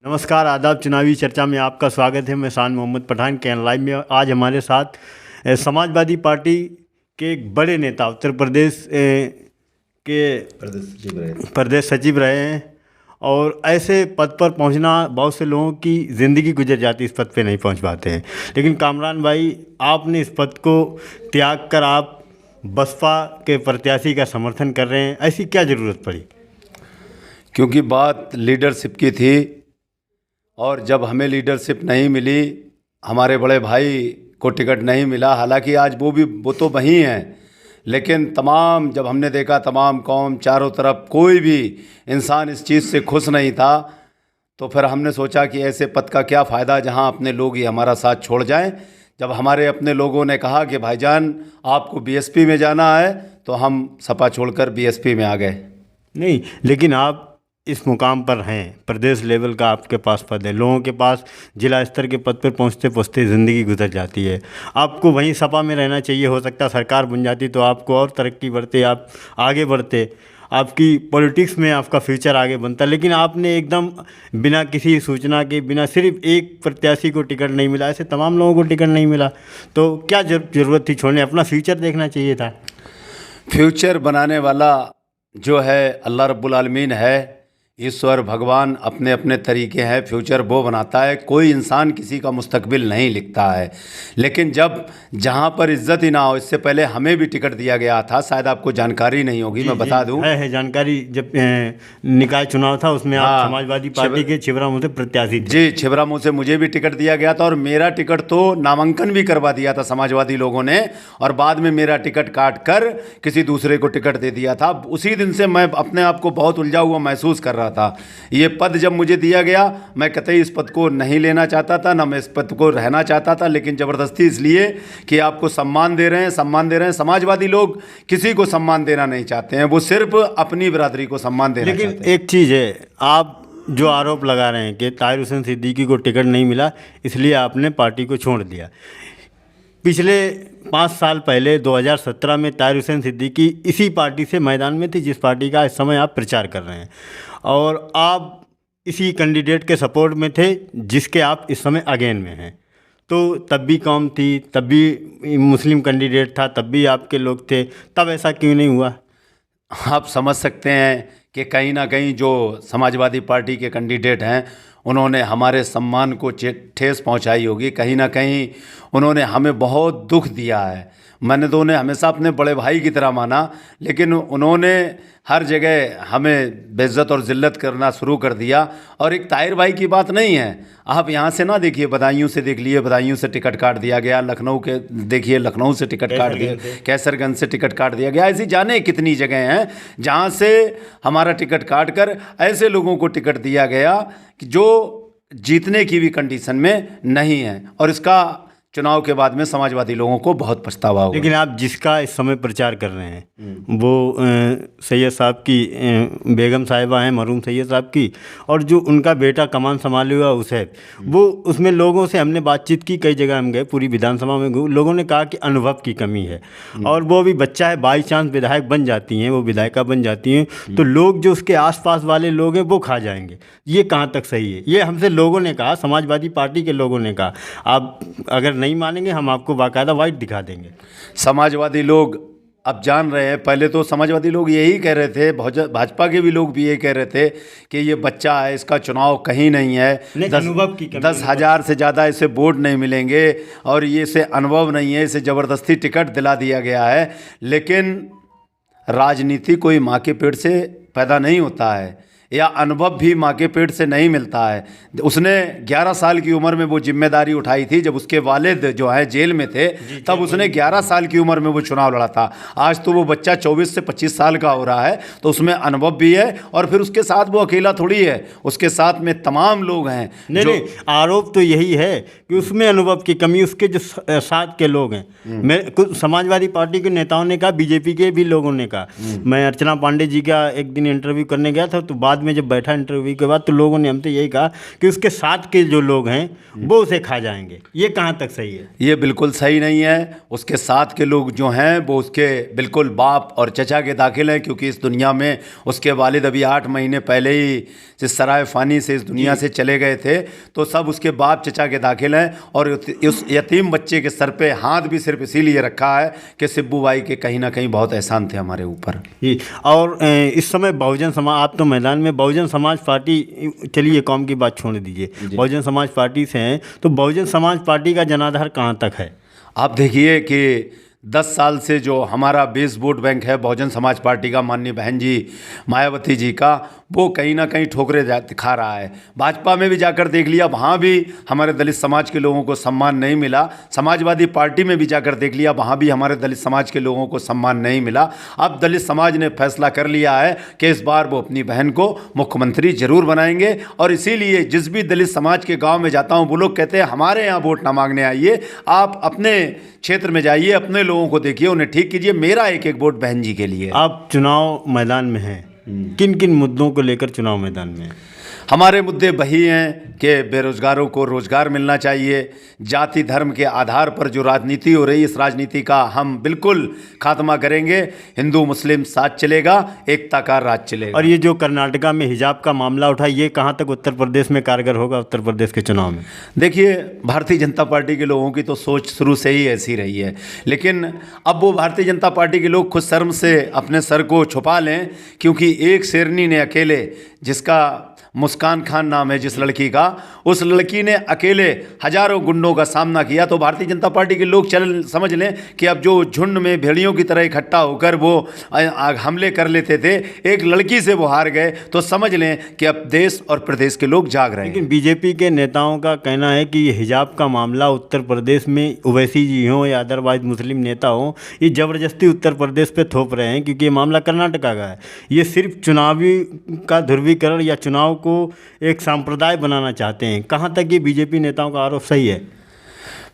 नमस्कार, आदाब। चुनावी चर्चा में आपका स्वागत है। मैं शान मोहम्मद पठान के लाइव में आज हमारे साथ समाजवादी पार्टी के एक बड़े नेता उत्तर प्रदेश के प्रदेश सचिव रहे हैं और ऐसे पद पर पहुंचना बहुत से लोगों की ज़िंदगी गुजर जाती, इस पद पे नहीं पहुंच पाते हैं। लेकिन कामरान भाई, आपने इस पद को त्याग कर आप बसपा के प्रत्याशी का समर्थन कर रहे हैं, ऐसी क्या ज़रूरत पड़ी? क्योंकि बात लीडरशिप की थी और जब हमें लीडरशिप नहीं मिली, हमारे बड़े भाई को टिकट नहीं मिला। हालांकि आज वो तो वहीं हैं, लेकिन तमाम जब हमने देखा तमाम कौम चारों तरफ कोई भी इंसान इस चीज़ से खुश नहीं था, तो फिर हमने सोचा कि ऐसे पद का क्या फ़ायदा जहां अपने लोग ही हमारा साथ छोड़ जाएं। जब हमारे अपने लोगों ने कहा कि भाईजान आपको बीएसपी में जाना है, तो हम सपा छोड़कर बीएसपी में आ गए। नहीं, लेकिन आप इस मुकाम पर हैं, प्रदेश लेवल का आपके पास पद है, लोगों के पास जिला स्तर के पद पर पहुंचते पहुंचते ज़िंदगी गुजर जाती है। आपको वहीं सपा में रहना चाहिए, हो सकता है सरकार बन जाती तो आपको और तरक्की बढ़ते, आप आगे बढ़ते, आपकी पॉलिटिक्स में आपका फ्यूचर आगे बनता। लेकिन आपने एकदम बिना किसी सूचना के, बिना सिर्फ एक प्रत्याशी को टिकट नहीं मिला, ऐसे तमाम लोगों को टिकट नहीं मिला, तो क्या ज़रूरत थी छोड़ने? अपना फ्यूचर देखना चाहिए था। फ्यूचर बनाने वाला जो है अल्लाह रब्बुल आलमीन है, ईश्वर भगवान अपने अपने तरीके हैं। फ्यूचर वो बनाता है, कोई इंसान किसी का मुस्तकबिल नहीं लिखता है। लेकिन जब जहाँ पर इज्जत ही ना हो, इससे पहले हमें भी टिकट दिया गया था, शायद आपको जानकारी नहीं होगी, मैं बता दूं। है जानकारी। जब निकाय चुनाव था उसमें आप समाजवादी पार्टी के छिबरामऊ से प्रत्याशी थे। जी, छिबरामऊ से मुझे भी टिकट दिया गया था और मेरा टिकट तो नामांकन भी करवा दिया था समाजवादी लोगों ने, और बाद में मेरा टिकट काट कर किसी दूसरे को टिकट दे दिया था। उसी दिन से मैं अपने आप को बहुत उलझा हुआ महसूस कर रहा था। ये पद जब मुझे दिया गया, मैं कतई इस पद को नहीं लेना चाहता था, ना मैं इस पद को रहना चाहता था, लेकिन ज़बरदस्ती इसलिए कि आपको सम्मान दे रहे हैं, सम्मान दे रहे हैं। समाजवादी लोग किसी को सम्मान देना नहीं चाहते हैं, वो सिर्फ अपनी बिरादरी को सम्मान देना चाहते हैं। लेकिन एक चीज़ है, आप जो आरोप लगा रहे हैं कि ताहिर हुसैन सिद्दीकी को टिकट नहीं मिला इसलिए आपने पार्टी को छोड़ दिया। पिछले 5 साल पहले 2017 में ताहिर हुसैन सिद्दीकी इसी पार्टी से मैदान में थी, जिस पार्टी का इस समय आप प्रचार कर रहे हैं, और आप इसी कैंडिडेट के सपोर्ट में थे जिसके आप इस समय अगेन में हैं। तो तब भी कौम थी, तब भी मुस्लिम कैंडिडेट था, तब भी आपके लोग थे, तब ऐसा क्यों नहीं हुआ? आप समझ सकते हैं कि कहीं ना कहीं जो समाजवादी पार्टी के कैंडिडेट हैं, उन्होंने हमारे सम्मान को ठेस पहुंचाई होगी। कहीं ना कहीं उन्होंने हमें बहुत दुख दिया है। मैंने तो उन्हें हमेशा अपने बड़े भाई की तरह माना, लेकिन उन्होंने हर जगह हमें बेइज्जत और ज़िल्लत करना शुरू कर दिया। और एक ताहिर भाई की बात नहीं है, आप यहाँ से ना देखिए, बदायूं से देख लिए, बदायूं से टिकट काट दिया गया, लखनऊ के देखिए, लखनऊ से टिकट काट दिया, कैसरगंज से टिकट काट दिया गया। ऐसी जाने कितनी जगह हैं जहाँ से हमारा टिकट काट कर ऐसे लोगों को टिकट दिया गया कि जो जीतने की भी कंडीशन में नहीं है, और इसका चुनाव के बाद में समाजवादी लोगों को बहुत पछतावा होगा। लेकिन आप जिसका इस समय प्रचार कर रहे हैं वो सैयद साहब की बेगम साहिबा हैं, मरहूम सैयद साहब की, और जो उनका बेटा कमान संभाले हुआ उसे, वो उसमें लोगों से हमने बातचीत की, कई जगह हम गए, पूरी विधानसभा में गए, लोगों ने कहा कि अनुभव की कमी है, और वो भी बच्चा है, बाई चांस विधायक बन जाती हैं, वो विधायिका बन जाती हैं, तो लोग जो उसके आसपास वाले लोग हैं वो खा जाएंगे। ये कहाँ तक सही है? ये हमसे लोगों ने कहा, समाजवादी पार्टी के लोगों ने कहा। आप अगर नहीं मानेंगे, हम आपको बाकायदा वाइट दिखा देंगे। समाजवादी लोग अब जान रहे हैं। पहले तो समाजवादी लोग यही कह रहे थे, भाजपा के भी लोग भी यही कह रहे थे कि ये बच्चा है, इसका चुनाव कहीं नहीं है, 10,000 से ज़्यादा इसे वोट नहीं मिलेंगे, और ये इसे अनुभव नहीं है, इसे ज़बरदस्ती टिकट दिला दिया गया है। लेकिन राजनीति कोई माँ के पेट से पैदा नहीं होता है, या अनुभव भी माँ के पेट से नहीं मिलता है। उसने 11 साल की उम्र में वो जिम्मेदारी उठाई थी, जब उसके वालिद जो है जेल में थे, तब उसने 11 साल की उम्र में वो चुनाव लड़ा था। आज तो वो बच्चा 24 से 25 साल का हो रहा है, तो उसमें अनुभव भी है, और फिर उसके साथ वो अकेला थोड़ी है, उसके साथ में तमाम लोग हैं। नहीं, आरोप तो यही है कि उसमें अनुभव की कमी उसके जो साथ के लोग हैं। मैं कुछ समाजवादी पार्टी के नेताओं ने कहा, बीजेपी के भी लोगों ने कहा। मैं अर्चना पांडे जी का एक दिन इंटरव्यू करने गया था, तो बाद बाद में जब बैठा इंटरव्यू के बाद, तो लोगों ने हमसे यही कहा कि उसके साथ के जो लोग हैं वो उसे खा जाएंगे। ये कहाँ तक सही है? ये बिल्कुल सही नहीं है। उसके साथ के लोग जो हैं वो उसके बिल्कुल बाप और चचा के दाखिल हैं, क्योंकि इस दुनिया में उसके वालिद अभी 8 महीने पहले ही इस सराय फ़ानी से इस दुनिया से चले गए थे। तो सब उसके बाप चचा के दाखिल हैं, और उस यतीम बच्चे के सर पे हाथ भी सिर्फ इसीलिए रखा है कि सिब्बू भाई के कहीं ना कहीं बहुत एहसान थे हमारे ऊपर। जी। और इस समय बहुजन समाज, आप तो मैदान में, बहुजन समाज पार्टी, चलिए कौम की बात छोड़ दीजिए, बहुजन समाज पार्टी से हैं, तो बहुजन समाज पार्टी का जनाधार कहाँ तक है? आप देखिए कि 10 साल से जो हमारा बेस वोट बैंक है बहुजन समाज पार्टी का, माननीय बहन जी मायावती जी का, वो कहीं ना कहीं ठोकरे खा रहा है। भाजपा में भी जाकर देख लिया, वहाँ भी हमारे दलित समाज के लोगों को सम्मान नहीं मिला। समाजवादी पार्टी में भी जाकर देख लिया, वहाँ भी हमारे दलित समाज के लोगों को सम्मान नहीं मिला। अब दलित समाज ने फैसला कर लिया है कि इस बार वो अपनी बहन को मुख्यमंत्री जरूर बनाएंगे, और इसीलिए जिस भी दलित समाज के गाँव में जाता हूँ वो लोग कहते हैं हमारे यहाँ वोट ना मांगने आइए, आप अपने क्षेत्र में जाइए, अपने लोगों को देखिए, उन्हें ठीक कीजिए। मेरा एक एक वोट बहन जी के लिए। आप चुनाव मैदान में हैं, किन किन मुद्दों को लेकर चुनाव मैदान में हैं? हमारे मुद्दे वही हैं कि बेरोजगारों को रोजगार मिलना चाहिए। जाति धर्म के आधार पर जो राजनीति हो रही है, इस राजनीति का हम बिल्कुल खात्मा करेंगे। हिंदू मुस्लिम साथ चलेगा, एकता का राज चलेगा। और ये जो कर्नाटका में हिजाब का मामला उठा, ये कहाँ तक उत्तर प्रदेश में कारगर होगा, उत्तर प्रदेश के चुनाव में? देखिए, भारतीय जनता पार्टी के लोगों की तो सोच शुरू से ही ऐसी रही है, लेकिन अब वो भारतीय जनता पार्टी के लोग खुद शर्म से अपने सर को छुपा लें, क्योंकि एक शेरनी ने अकेले, जिसका मुस्कान खान नाम है जिस लड़की का, उस लड़की ने अकेले हजारों गुंडों का सामना किया। तो भारतीय जनता पार्टी के लोग समझ लें कि अब जो झुंड में भेड़ियों की तरह इकट्ठा होकर वो हमले कर लेते थे, एक लड़की से वो हार गए, तो समझ लें कि अब देश और प्रदेश के लोग जाग रहे हैं। लेकिन बीजेपी के नेताओं का कहना है कि ये हिजाब का मामला उत्तर प्रदेश में ओवैसी जी हों या अदरवाइज मुस्लिम नेता हों, ये ज़बरदस्ती उत्तर प्रदेश पे थोप रहे हैं, क्योंकि ये मामला कर्नाटका का है। ये सिर्फ चुनावी का ध्रुवीकरण या चुनाव को एक सांप्रदाय बनाना चाहते हैं। कहाँ तक ये बीजेपी नेताओं का आरोप सही है?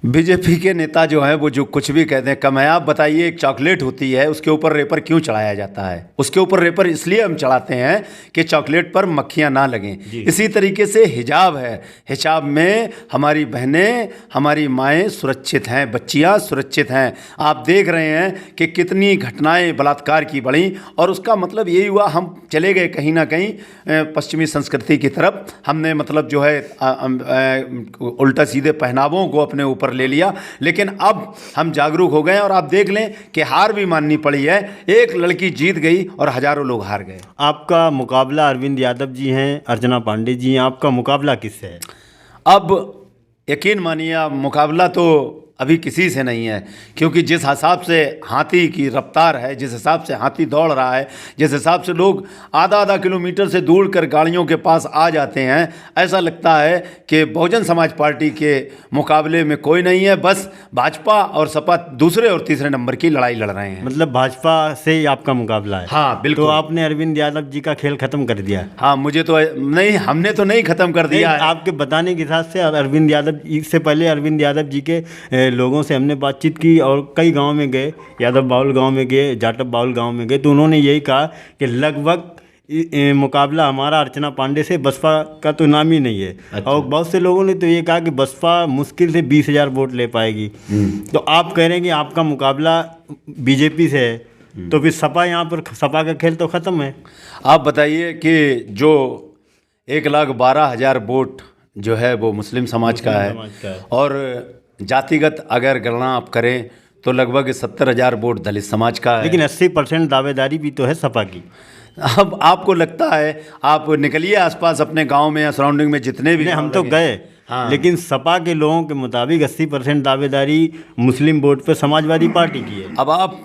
बीजेपी के नेता जो हैं वो जो कुछ भी कहते हैं कम है। आप बताइए, एक चॉकलेट होती है, उसके ऊपर रेपर क्यों चढ़ाया जाता है? उसके ऊपर रेपर इसलिए हम चढ़ाते हैं कि चॉकलेट पर मक्खियां ना लगें। इसी तरीके से हिजाब है, हिजाब में हमारी बहनें, हमारी माएँ सुरक्षित हैं, बच्चियाँ सुरक्षित हैं। आप देख रहे हैं कि कितनी घटनाएं बलात्कार की बढ़ी, और उसका मतलब यही हुआ हम चले गए कहीं ना कहीं पश्चिमी संस्कृति की तरफ। हमने मतलब जो है उल्टा सीधे पहनावों को अपने ऊपर ले लिया, लेकिन अब हम जागरूक हो गए, और आप देख लें कि हार भी माननी पड़ी है। एक लड़की जीत गई और हजारों लोग हार गए। आपका मुकाबला अरविंद यादव जी हैं, अर्चना पांडे जी हैं, आपका मुकाबला किससे है? अब यकीन मानिए, अब मुकाबला तो अभी किसी से नहीं है, क्योंकि जिस हिसाब से हाथी की रफ्तार है, जिस हिसाब से हाथी दौड़ रहा है, जिस हिसाब से लोग आधा आधा किलोमीटर से दूर कर गाड़ियों के पास आ जाते हैं, ऐसा लगता है कि बहुजन समाज पार्टी के मुकाबले में कोई नहीं है। बस भाजपा और सपा दूसरे और तीसरे नंबर की लड़ाई लड़ रहे हैं। मतलब भाजपा से ही आपका मुकाबला है? हाँ बिल्कुल। तो आपने अरविंद यादव जी का खेल खत्म कर दिया? हाँ, मुझे तो नहीं, हमने तो नहीं खत्म कर दिया है। आपके बताने के हिसाब से अरविंद यादव, इससे पहले अरविंद यादव जी के लोगों से हमने बातचीत की और कई गांव में गए, यादव बाउल गांव में गए, जाटव बाउल गांव में गए, तो उन्होंने यही कहा कि लगभग मुकाबला हमारा अर्चना पांडे से, बसपा का तो नाम ही नहीं है। अच्छा। और बहुत से लोगों ने तो ये कहा कि बसपा मुश्किल से 20,000 वोट ले पाएगी। तो आप कह रहे हैं कि आपका मुकाबला बीजेपी से है, तो फिर सपा, यहाँ पर सपा का खेल तो ख़त्म है। आप बताइए कि जो 1,12,000 वोट जो है वो मुस्लिम समाज का है, और जातिगत अगर गणना आप करें तो लगभग 70,000 वोट दलित समाज का है। लेकिन 80% दावेदारी भी तो है सपा की। अब आपको लगता है, आप निकलिए आसपास अपने गांव में या सराउंडिंग में जितने भी, हम तो गए। हाँ। लेकिन सपा के लोगों के मुताबिक 80% दावेदारी मुस्लिम वोट पे समाजवादी पार्टी की है। अब आप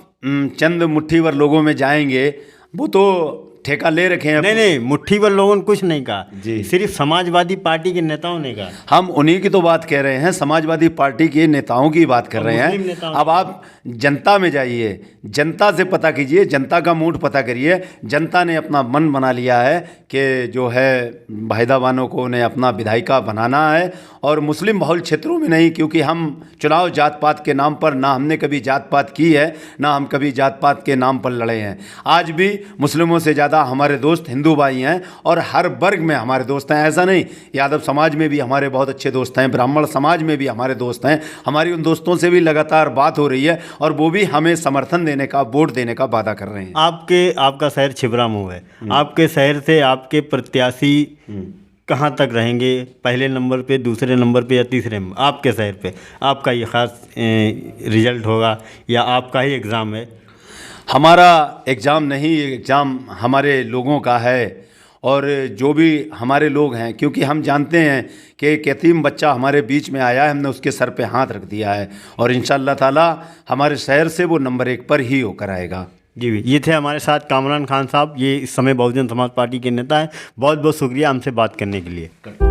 चंद मुट्ठी भर लोगों में जाएंगे, वो तो ठेका ले रखे हैं। नहीं, मुट्ठी भर लोगों ने कुछ नहीं कहा जी, सिर्फ समाजवादी पार्टी के नेताओं ने कहा। हम उन्हीं की तो बात कह रहे हैं, समाजवादी पार्टी के नेताओं की बात कर रहे हैं। अब आप जनता में जाइए, जनता से पता कीजिए, जनता का मूड पता करिए। जनता ने अपना मन बना लिया है कि जो है वाहिदा बानो को उन्हें अपना विधायिका बनाना है, और मुस्लिम बहुल क्षेत्रों में नहीं, क्योंकि हम चुनाव जात पात के नाम पर, ना हमने कभी जात पात की है, ना हम कभी जात पात के नाम पर लड़े हैं। आज भी मुस्लिमों से ज़्यादा ज़्यादा हमारे दोस्त हिंदू भाई हैं और हर वर्ग में हमारे दोस्त हैं। ऐसा नहीं, यादव समाज में भी हमारे बहुत अच्छे दोस्त हैं, ब्राह्मण समाज में भी हमारे दोस्त हैं। हमारी उन दोस्तों से भी लगातार बात हो रही है और वो भी हमें समर्थन देने का, वोट देने का वादा कर रहे हैं। आपका शहर छिबरामऊ है, आपके शहर से आपके प्रत्याशी कहाँ तक रहेंगे, पहले नंबर पे, दूसरे नंबर पे या तीसरे नंबर? आपके शहर पे आपका ये ख़ास रिजल्ट होगा या आपका ही एग्ज़ाम है? हमारा एग्ज़ाम नहीं, एग्ज़ाम हमारे लोगों का है। और जो भी हमारे लोग हैं, क्योंकि हम जानते हैं कि एक यतीम बच्चा हमारे बीच में आया है, हमने उसके सर पे हाथ रख दिया है और इंशाअल्लाह ताला हमारे शहर से वो नंबर 1 पर ही होकर आएगा। जी भी, ये थे हमारे साथ कामरान खान साहब, ये इस समय बहुजन समाज पार्टी के नेता हैं। बहुत बहुत शुक्रिया हमसे बात करने के लिए।